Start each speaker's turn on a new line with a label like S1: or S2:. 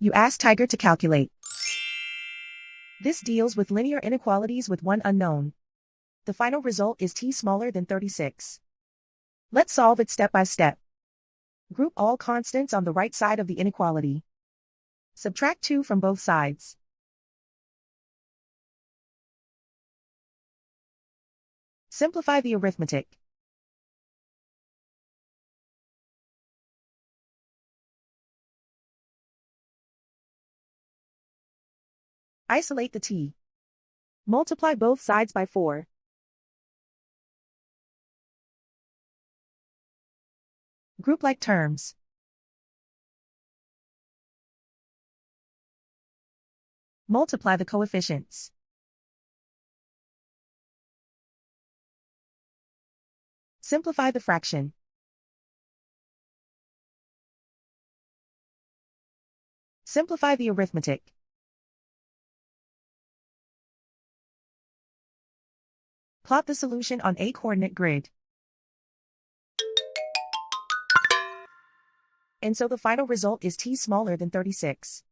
S1: You ask Tiger to calculate. This deals with linear inequalities with one unknown. The final result is t smaller than 36. Let's solve it step by step. Group all constants on the right side of the inequality. Subtract 2 from both sides. Simplify the arithmetic. Isolate the t. Multiply both sides by 4. Group like terms. Multiply the coefficients. Simplify the fraction. Simplify the arithmetic. Plot the solution on a coordinate grid. And so the final result is t smaller than 36.